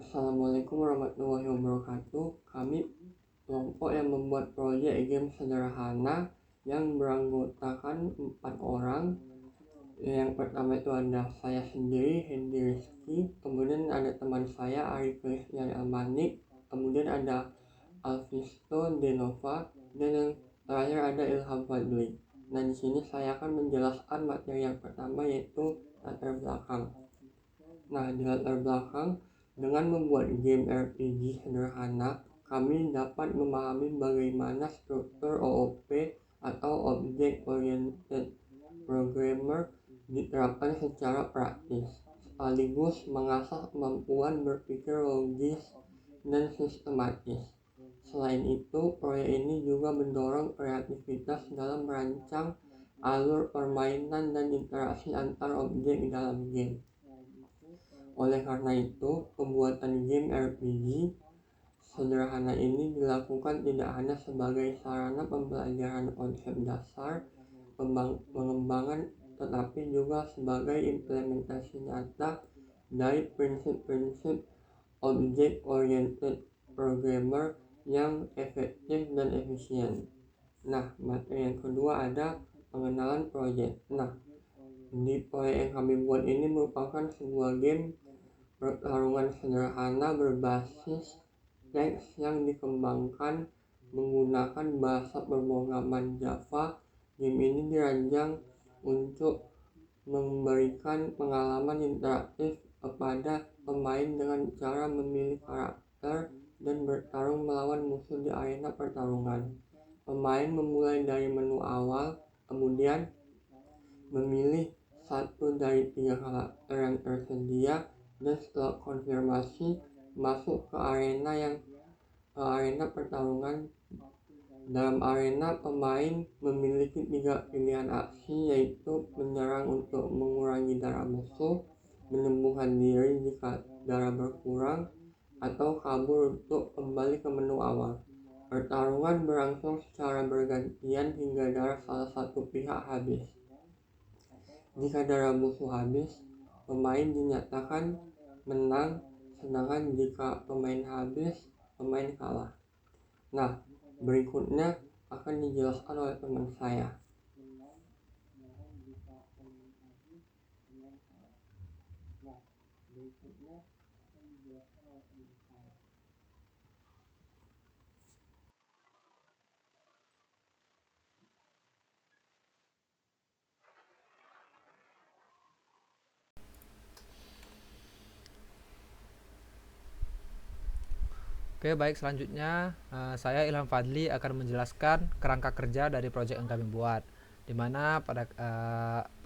Assalamualaikum warahmatullahi wabarakatuh. Kami kelompok yang membuat proyek game sederhana yang beranggotakan 4 orang. Yang pertama itu ada saya sendiri, Hendy Rizky, kemudian ada teman saya Ari Christian Elmanik, kemudian ada Alvisto Denova, dan yang terakhir ada Ilham Fadli. Nah, di sini saya akan menjelaskan materi yang pertama, yaitu latar belakang. Nah, di latar belakang, dengan membuat game RPG sederhana, kami dapat memahami bagaimana struktur OOP atau Object Oriented Programmer diterapkan secara praktis, sekaligus mengasah kemampuan berpikir logis dan sistematis. Selain itu, proyek ini juga mendorong kreativitas dalam merancang alur permainan dan interaksi antar objek di dalam game. Oleh karena itu, pembuatan game RPG sederhana ini dilakukan tidak hanya sebagai sarana pembelajaran konsep dasar pengembangan, tetapi juga sebagai implementasi nyata dari prinsip-prinsip Object Oriented Programmer yang efektif dan efisien. Nah, materi yang kedua ada pengenalan proyek. Nah, di proyek yang kami buat ini merupakan sebuah game pertarungan sederhana berbasis teks yang dikembangkan menggunakan bahasa pemrograman Java. Game ini dirancang untuk memberikan pengalaman interaktif kepada pemain dengan cara memilih karakter dan bertarung melawan musuh di arena pertarungan. Pemain memulai dari menu awal, kemudian memilih satu dari 3 karakter yang tersedia, dan setelah konfirmasi masuk ke arena pertarungan. Dalam arena, pemain memiliki 3 pilihan aksi, yaitu menyerang untuk mengurangi darah musuh, menyembuhkan diri jika darah berkurang, atau kabur untuk kembali ke menu awal. Pertarungan berlangsung secara bergantian hingga darah salah satu pihak habis. Jika darah musuh habis, pemain dinyatakan menang, sedangkan jika pemain habis, pemain kalah. Nah, berikutnya akan dijelaskan oleh teman saya. Oke, baik, selanjutnya saya Ilham Fadli akan menjelaskan kerangka kerja dari proyek yang kami buat. Dimana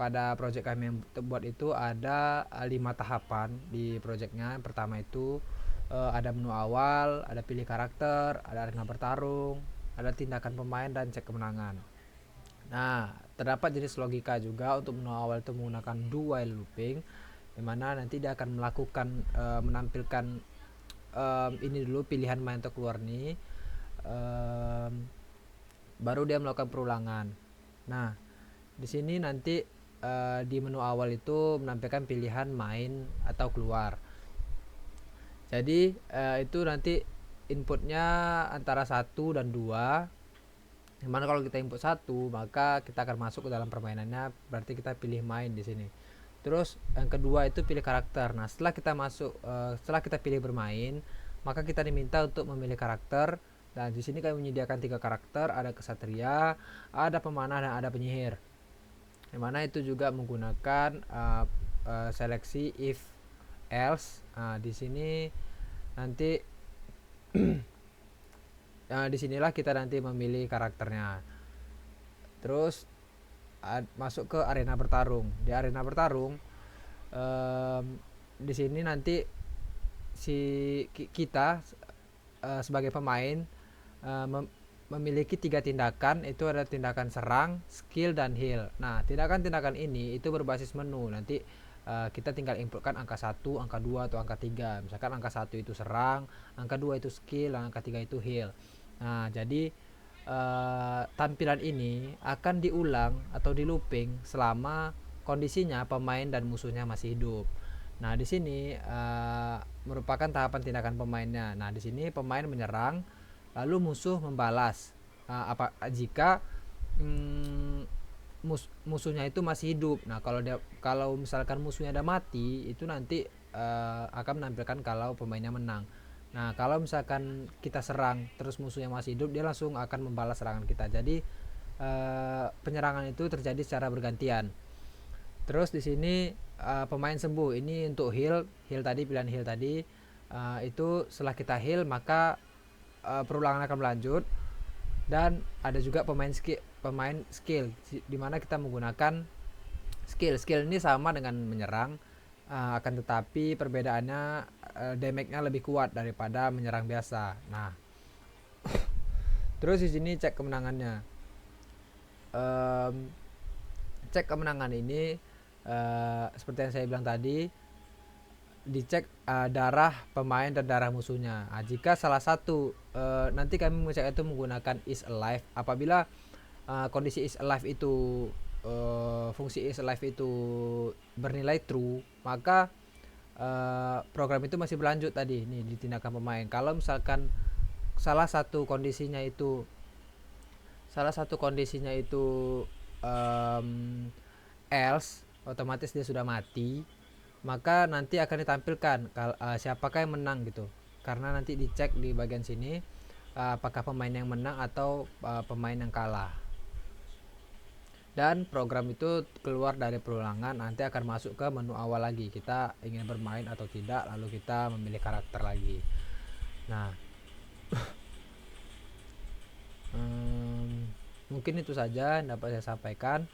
pada proyek kami yang buat itu ada 5 tahapan di proyeknya. Yang pertama itu ada menu awal, ada pilih karakter, ada arena bertarung, ada tindakan pemain dan cek kemenangan. Nah, terdapat jenis logika juga. Untuk menu awal itu menggunakan do while looping, dimana nanti dia akan melakukan menampilkan ini dulu pilihan main atau keluar nih, baru dia melakukan perulangan. Nah, di sini nanti di menu awal itu menampilkan pilihan main atau keluar. Jadi itu nanti inputnya antara 1 dan 2. Dimana kalau kita input 1, maka kita akan masuk ke dalam permainannya, berarti kita pilih main di sini. Terus yang kedua itu pilih karakter. Nah, setelah kita pilih bermain, maka kita diminta untuk memilih karakter. Dan di sini kami menyediakan 3 karakter, ada kesatria, ada pemanah, dan ada penyihir. Dimana itu juga menggunakan seleksi if else. Di sini nanti disinilah kita nanti memilih karakternya. Terus masuk ke arena bertarung. Di arena bertarung di sini nanti kita sebagai pemain memiliki 3 tindakan. Itu ada tindakan serang, skill, dan heal. Nah, tindakan-tindakan ini itu berbasis menu. Nanti kita tinggal inputkan angka 1, angka 2, atau angka 3. Misalkan angka 1 itu serang, angka 2 itu skill, dan angka 3 itu heal. Nah, jadi tampilan ini akan diulang atau di looping selama kondisinya pemain dan musuhnya masih hidup. Nah, di sini merupakan tahapan tindakan pemainnya. Nah, di sini pemain menyerang, lalu musuh membalas. Apa jika musuhnya itu masih hidup. Nah, kalau misalkan musuhnya ada mati, itu nanti akan menampilkan kalau pemainnya menang. Nah, kalau misalkan kita serang terus musuhnya masih hidup, dia langsung akan membalas serangan kita. Jadi penyerangan itu terjadi secara bergantian. Terus di sini pemain sembuh. Ini untuk heal tadi, pilihan heal tadi. Itu setelah kita heal maka perulangan akan berlanjut. Dan ada juga pemain skill di mana kita menggunakan skill ini sama dengan menyerang, akan tetapi perbedaannya damage-nya lebih kuat daripada menyerang biasa. Nah, terus di sini cek kemenangannya. Cek kemenangan ini seperti yang saya bilang tadi, dicek darah pemain dan darah musuhnya. Jika salah satu, nanti kami mengecek itu menggunakan is alive. Apabila kondisi is alive itu, fungsi is alive itu bernilai true, maka program itu masih berlanjut tadi nih di tindakan pemain. Kalau misalkan salah satu kondisinya itu um, else, otomatis dia sudah mati, maka nanti akan ditampilkan siapakah yang menang gitu, karena nanti dicek di bagian sini apakah pemain yang menang atau pemain yang kalah. Dan program itu keluar dari perulangan, nanti akan masuk ke menu awal lagi, kita ingin bermain atau tidak, lalu kita memilih karakter lagi. Nah, mungkin itu saja yang dapat saya sampaikan.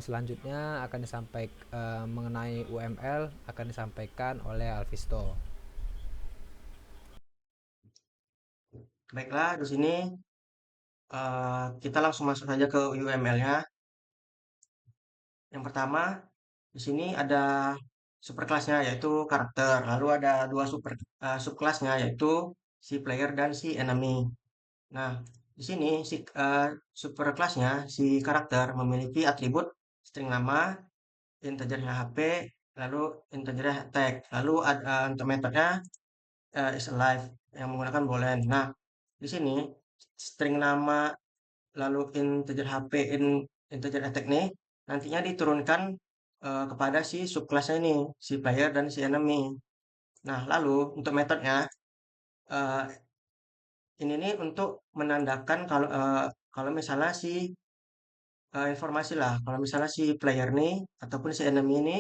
Selanjutnya akan disampaikan mengenai UML akan disampaikan oleh Alvisto. Baiklah, di sini kita langsung masuk saja ke UML-nya. Yang pertama, di sini ada superclass-nya yaitu karakter. Lalu ada dua subclass-nya yaitu si player dan si enemy. Nah, di sini si superclass-nya si karakter memiliki atribut string nama, integernya HP, lalu integernya tag. Lalu ada untuk metodenya is alive yang menggunakan boolean. Nah, di sini string nama lalu integer HP, integer attack nih nantinya diturunkan kepada si subclassnya ini, si player dan si enemy. Nah, lalu untuk metodenya eh, ini nih untuk menandakan kalau misalnya si informasi lah, kalau misalnya si player nih ataupun si enemy ini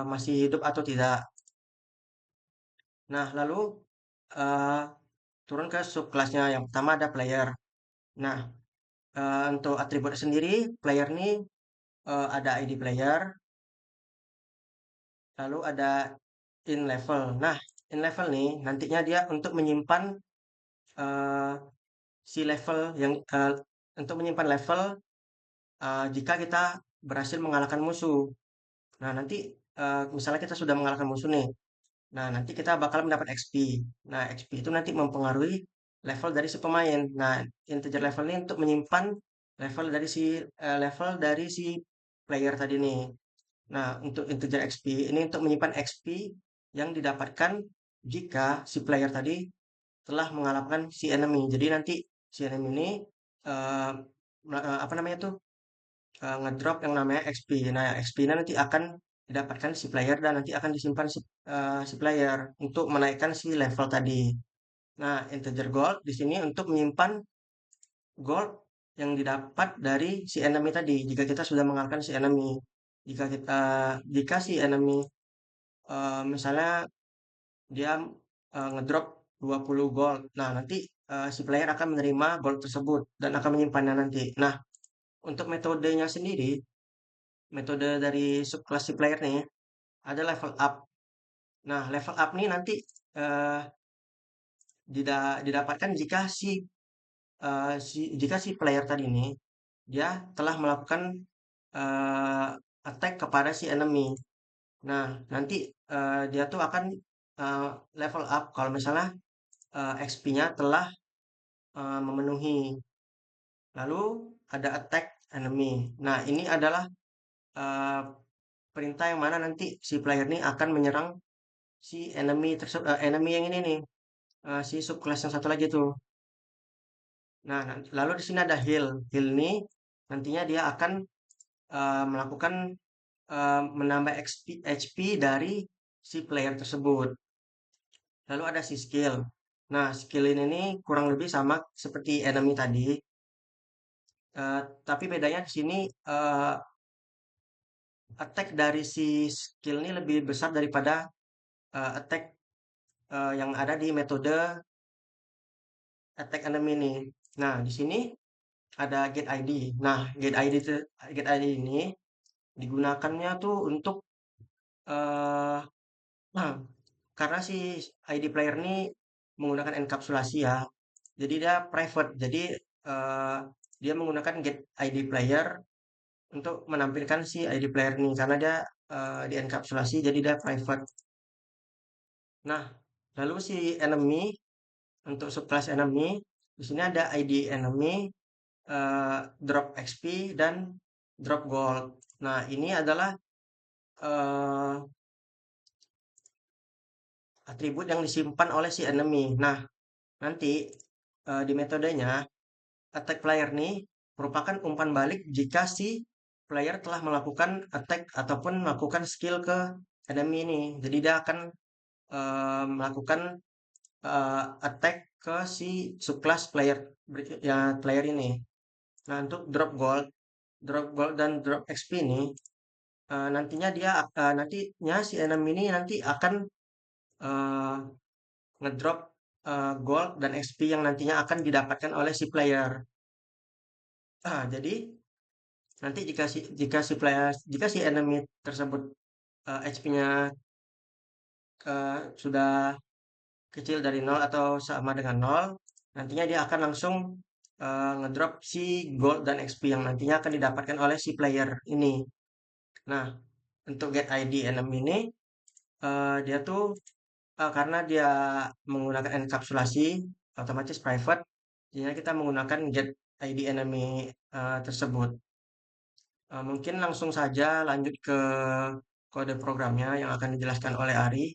masih hidup atau tidak. Nah, lalu eh, turun ke subclassnya. Yang pertama ada player. Nah, untuk atribut sendiri, player nih ada ID player, lalu ada in level. Nah, in level nih nantinya dia untuk menyimpan eh, si level yang untuk menyimpan level jika kita berhasil mengalahkan musuh. Nah, nanti misalnya kita sudah mengalahkan musuh nih. Nah, nanti kita bakal mendapat XP. Nah, XP itu nanti mempengaruhi level dari si pemain. Nah, integer level ini untuk menyimpan level dari si player tadi nih. Nah, untuk integer XP ini untuk menyimpan XP yang didapatkan jika si player tadi telah mengalahkan si enemy. Jadi nanti si enemy ini eh, apa namanya tuh ngedrop yang namanya XP. Nah, XP-nya nanti akan didapatkan si player dan nanti akan disimpan si player untuk menaikkan si level tadi. Nah, integer gold di sini untuk menyimpan gold yang didapat dari si enemy tadi. Jika kita sudah mengalahkan si enemy, jika si enemy misalnya dia ngedrop 20 gold. Nah, nanti si player akan menerima gold tersebut dan akan menyimpannya nanti. Nah, untuk metodenya sendiri, metode dari subclass si player nih ada level up. Nah, level up nih nanti eh, didapatkan jika si player tadi ini dia telah melakukan eh, attack kepada si enemy. Nah, nanti dia tuh akan eh, level up kalau misalnya XP-nya telah memenuhi. Lalu ada attack enemy. Nah, ini adalah eh, perintah yang mana nanti si player ini akan menyerang si enemy enemy yang ini nih, si subclass yang satu lagi tuh. Nah, lalu di sini ada heal. Heal ini nantinya dia akan melakukan menambah HP dari si player tersebut. Lalu ada si skill. Nah, skill ini nih kurang lebih sama seperti enemy tadi, tapi bedanya di sini attack dari si skill ini lebih besar daripada attack yang ada di metode attack enemy ini. Nah, di sini ada get ID. Nah, get ID ini digunakannya tuh untuk eh nah, karena si ID player ini menggunakan enkapsulasi ya. Jadi dia private. Jadi eh, dia menggunakan get ID player untuk menampilkan si ID player ini karena dia dienkapsulasi jadi dia private. Nah, lalu si enemy untuk subclass enemy di sini ada ID enemy, drop XP dan drop gold. Nah, ini adalah eh, atribut yang disimpan oleh si enemy. Nah, nanti di metodenya attack player nih merupakan umpan balik jika si player telah melakukan attack ataupun melakukan skill ke enemy ini. Jadi dia akan melakukan attack ke si subclass player ya player ini. Nah, untuk drop gold dan drop XP ini nantinya si enemy ini nanti akan eh, ngedrop gold dan XP yang nantinya akan didapatkan oleh si player. Jadi nanti jika si enemy tersebut HP-nya sudah kecil dari nol atau sama dengan nol, nantinya dia akan langsung ngedrop si gold dan XP yang nantinya akan didapatkan oleh si player ini. Nah, untuk get ID enemy ini dia tuh karena dia menggunakan enkapsulasi otomatis private, jadinya kita menggunakan get ID enemy tersebut. Mungkin langsung saja lanjut ke kode programnya yang akan dijelaskan oleh Ari.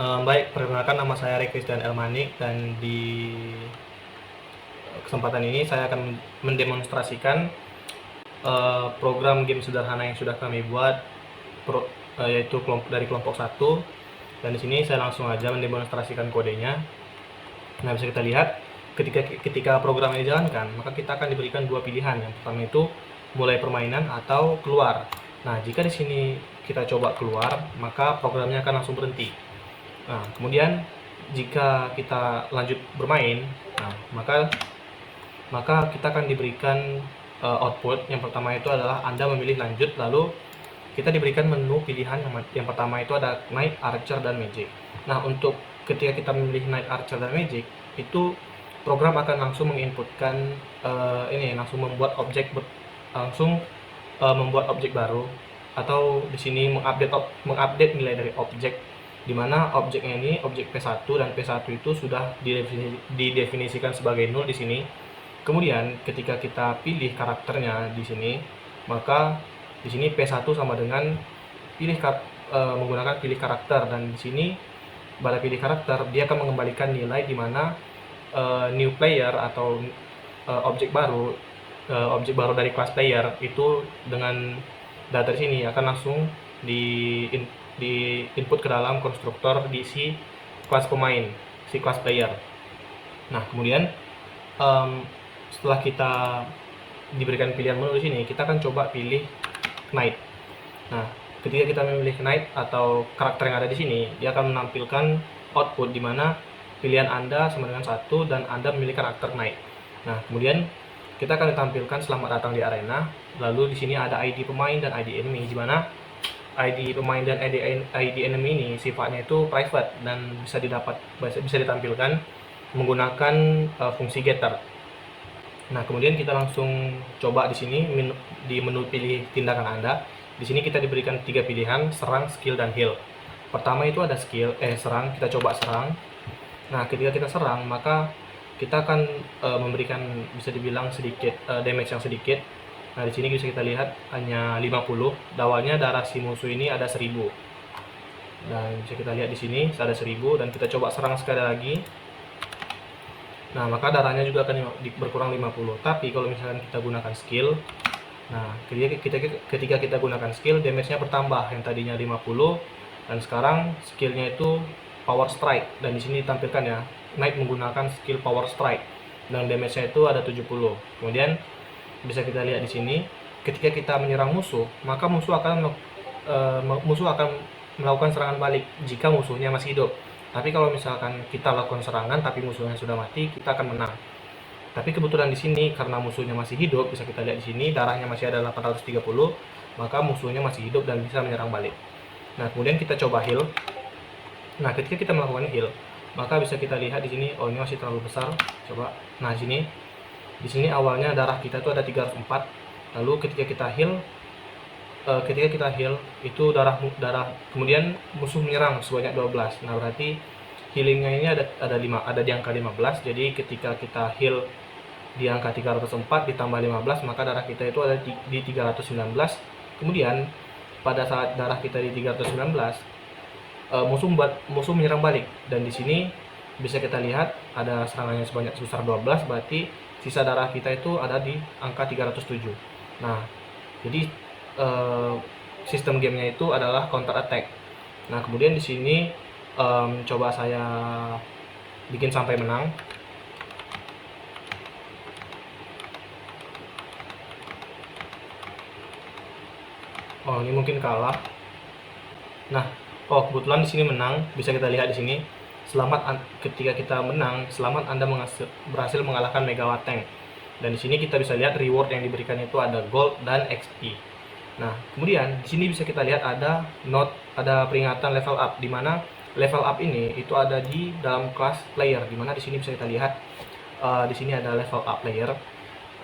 Baik, perkenalkan nama saya Riki dan Elmanik, dan di kesempatan ini saya akan mendemonstrasikan program game sederhana yang sudah kami buat, yaitu dari kelompok 1. Dan di sini saya langsung aja mendemonstrasikan kodenya. Nah, bisa kita lihat ketika program ini dijalankan, maka kita akan diberikan dua pilihan. Yang pertama itu mulai permainan atau keluar. Nah, jika di sini kita coba keluar, maka programnya akan langsung berhenti. Nah, kemudian jika kita lanjut bermain, nah, maka kita akan diberikan output. Yang pertama itu adalah Anda memilih lanjut, lalu kita diberikan menu pilihan yang pertama itu ada Knight, Archer, dan Magic. Nah, untuk ketika kita memilih Knight, Archer, dan Magic, itu program akan langsung menginputkan langsung membuat membuat objek baru, atau di sini mengupdate nilai dari objek, di mana objeknya ini objek P1, dan P1 itu sudah didefinisikan sebagai 0 di sini. Kemudian ketika kita pilih karakternya di sini, maka di sini P1 sama dengan menggunakan pilih karakter, dan di sini pada pilih karakter dia akan mengembalikan nilai di mana new player atau objek baru dari kelas player itu dengan data di sini akan langsung di input ke dalam konstruktor di si kelas pemain, si kelas player. Nah, kemudian setelah kita diberikan pilihan menu di sini, kita akan coba pilih Knight. Nah, ketika kita memilih Knight atau karakter yang ada di sini, dia akan menampilkan output di mana pilihan Anda sama dengan 1 dan Anda memilih karakter Knight. Nah, kemudian kita akan ditampilkan selamat datang di arena. Lalu di sini ada ID pemain dan ID enemy, di mana ID pemain dan ID enemy ini sifatnya itu private dan bisa ditampilkan menggunakan fungsi getter. Nah, kemudian kita langsung coba di sini di menu pilih tindakan Anda. Di sini kita diberikan 3 pilihan, serang, skill, dan heal. Pertama itu ada serang, kita coba serang. Nah, ketika kita serang, maka kita akan memberikan bisa dibilang sedikit damage yang sedikit. Nah, di sini bisa kita lihat hanya 50. Awalnya darah si musuh ini ada 1000. Dan bisa kita lihat di sini ada 1000 dan kita coba serang sekali lagi. Nah, maka darahnya juga akan berkurang 50. Tapi kalau misalkan kita gunakan skill, nah, ketika kita gunakan skill, damage-nya bertambah. Yang tadinya 50 dan sekarang skillnya itu power strike, dan di sini ditampilkan ya, Knight menggunakan skill power strike dan damage-nya itu ada 70. Kemudian bisa kita lihat di sini, ketika kita menyerang musuh, maka musuh akan melakukan serangan balik jika musuhnya masih hidup. Tapi kalau misalkan kita lakukan serangan tapi musuhnya sudah mati, kita akan menang. Tapi kebetulan di sini karena musuhnya masih hidup, bisa kita lihat di sini darahnya masih ada 830, maka musuhnya masih hidup dan bisa menyerang balik. Nah, kemudian kita coba heal. Nah, ketika kita melakukan heal, maka bisa kita lihat di sini, oh ini masih terlalu besar. Coba. Nah, di sini awalnya darah kita itu ada 304. Lalu ketika kita heal itu darah kemudian musuh menyerang sebanyak 12. Nah, berarti healingnya ini ada di angka 15. Jadi ketika kita heal di angka 304 ditambah 15, maka darah kita itu ada di 319. Kemudian pada saat darah kita di 319, musuh menyerang balik, dan di sini bisa kita lihat ada serangannya sebesar 12, berarti sisa darah kita itu ada di angka 307. Nah, jadi sistem gamenya itu adalah counter attack. Nah, kemudian di sini coba saya bikin sampai menang. Oh, ini mungkin kalah. Nah, kebetulan di sini menang. Bisa kita lihat di sini. Ketika kita menang, selamat Anda berhasil mengalahkan Megawatt Tank. Dan di sini kita bisa lihat reward yang diberikan itu ada gold dan XP. Nah, kemudian di sini bisa kita lihat ada peringatan level up, di mana level up ini itu ada di dalam kelas player, di mana di sini bisa kita lihat di sini ada level up player.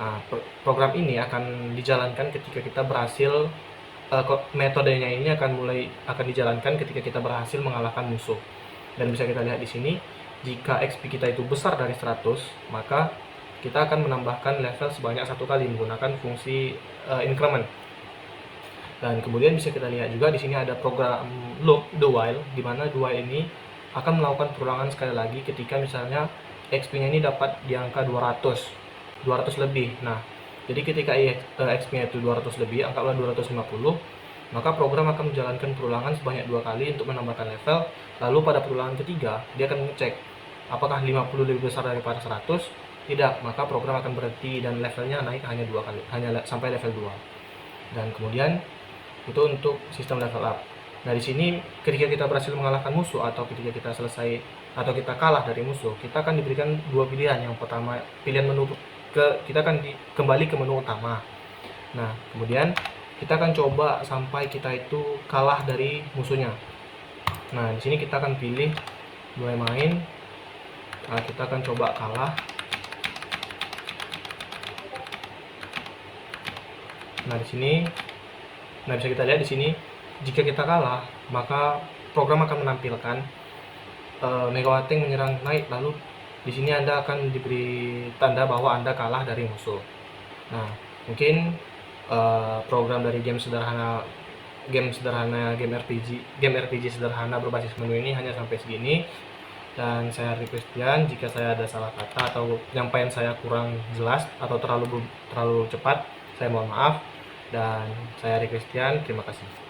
Nah, program ini akan dijalankan ketika kita berhasil metodenya ini akan dijalankan ketika kita berhasil mengalahkan musuh. Dan bisa kita lihat di sini, jika XP kita itu besar dari 100, maka kita akan menambahkan level sebanyak 1 kali menggunakan fungsi increment. Dan kemudian bisa kita lihat juga di sini ada program loop the while, di mana the while ini akan melakukan perulangan sekali lagi ketika misalnya XP-nya ini dapat di angka 200 lebih. Nah, jadi ketika XP-nya itu 200 lebih, anggaplah 250, maka program akan menjalankan perulangan sebanyak 2 kali untuk menambahkan level. Lalu pada perulangan ketiga, dia akan mengecek apakah 50 lebih besar daripada 100. Tidak, maka program akan berhenti dan levelnya naik hanya 2 kali, sampai level 2. Dan kemudian itu untuk sistem level up. Nah, di sini ketika kita berhasil mengalahkan musuh atau ketika kita selesai atau kita kalah dari musuh, kita akan diberikan 2 pilihan. Yang pertama, pilihan menu kita akan kembali ke menu utama. Nah, kemudian kita akan coba sampai kita itu kalah dari musuhnya. Nah, di sini kita akan pilih mulai main. Nah, kita akan coba kalah. Nah, bisa kita lihat di sini, jika kita kalah, maka program akan menampilkan Megawatt Tank menyerang Knight, lalu di sini Anda akan diberi tanda bahwa Anda kalah dari musuh. Nah, mungkin program dari game RPG sederhana berbasis menu ini hanya sampai segini. Dan saya Christian, jika saya ada salah kata atau penyampaian saya kurang jelas atau terlalu cepat, saya mohon maaf. Dan saya Christian, terima kasih.